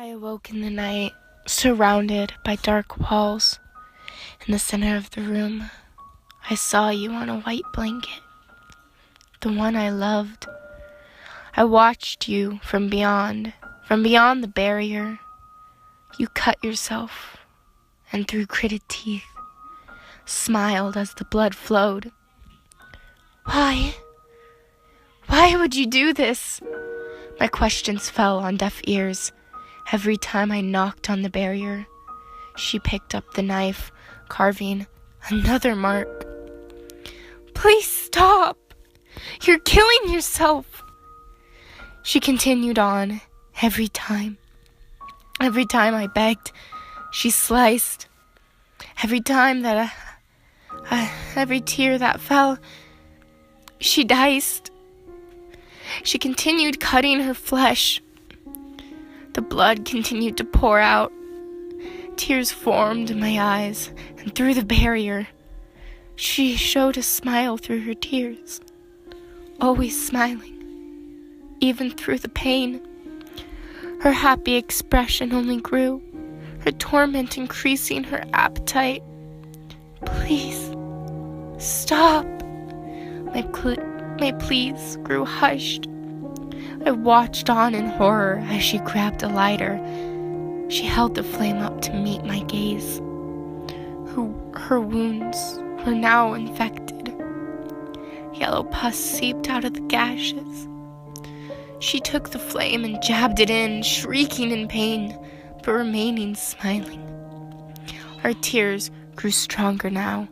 I awoke in the night, surrounded by dark walls. In the center of the room, I saw you on a white blanket, the one I loved. I watched you from beyond the barrier. You cut yourself, and through gritted teeth, smiled as the blood flowed. Why? Why would you do this? My questions fell on deaf ears. Every time I knocked on the barrier, she picked up the knife, carving another mark. Please stop! You're killing yourself! She continued on. Every time I begged, she sliced. Every time that every tear that fell, she diced. She continued cutting her flesh. The blood continued to pour out. Tears formed in my eyes, and through the barrier, she showed a smile through her tears, always smiling, even through the pain. Her happy expression only grew, her torment increasing her appetite. Please, stop. My pleas grew hushed. I watched on in horror as she grabbed a lighter. She held the flame up to meet my gaze. Her wounds were now infected. Yellow pus seeped out of the gashes. She took the flame and jabbed it in, shrieking in pain, but remaining smiling. Our tears grew stronger now.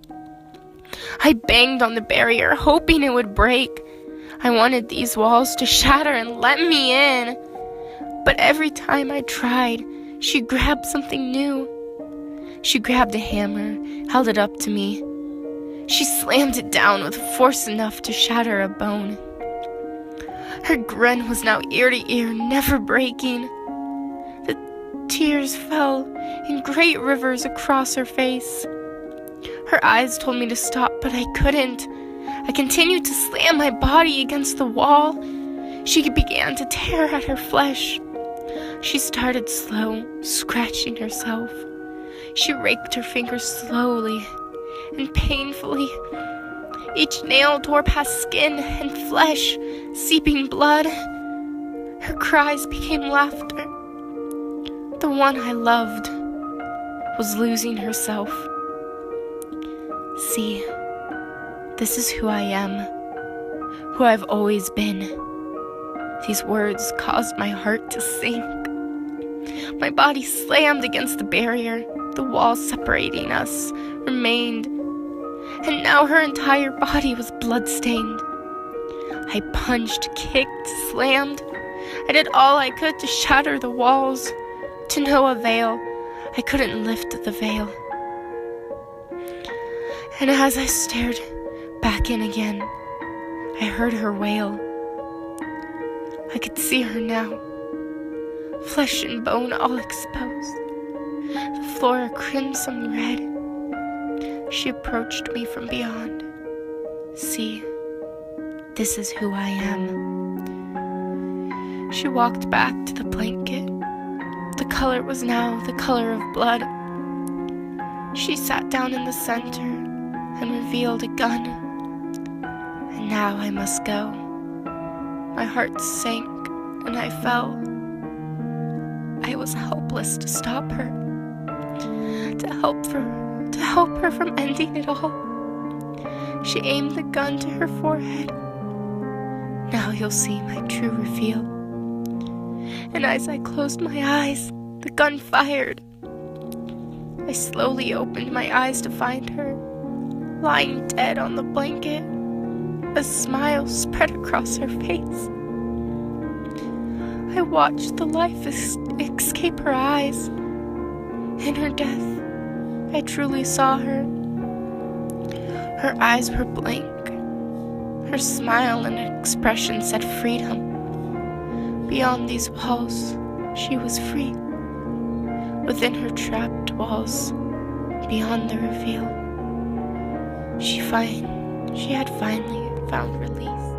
I banged on the barrier, hoping it would break. I wanted these walls to shatter and let me in. But every time I tried, she grabbed something new. She grabbed a hammer, held it up to me. She slammed it down with force enough to shatter a bone. Her grin was now ear to ear, never breaking. The tears fell in great rivers across her face. Her eyes told me to stop, but I couldn't. I continued to slam my body against the wall. She began to tear at her flesh. She started slow, scratching herself. She raked her fingers slowly and painfully. Each nail tore past skin and flesh, seeping blood. Her cries became laughter. The one I loved was losing herself. See, this is who I am, who I've always been. These words caused my heart to sink. My body slammed against the barrier. The wall separating us remained, and now her entire body was bloodstained. I punched, kicked, slammed. I did all I could to shatter the walls. To no avail. I couldn't lift the veil. And as I stared back in again, I heard her wail. I could see her now, flesh and bone all exposed, the floor a crimson red. She approached me from beyond. See, this is who I am. She walked back to the blanket. The color was now the color of blood. She sat down in the center and revealed a gun. And now I must go. My heart sank and I fell. I was helpless to stop her, to help her from ending it all. She aimed the gun to her forehead. Now you'll see my true reveal. And as I closed my eyes, the gun fired. I slowly opened my eyes to find her, lying dead on the blanket. A smile spread across her face. I watched the life escape her eyes. In her death, I truly saw her. Her eyes were blank. Her smile and expression said freedom. Beyond these walls, she was free. Within her trapped walls, beyond the reveal, she had finally found release.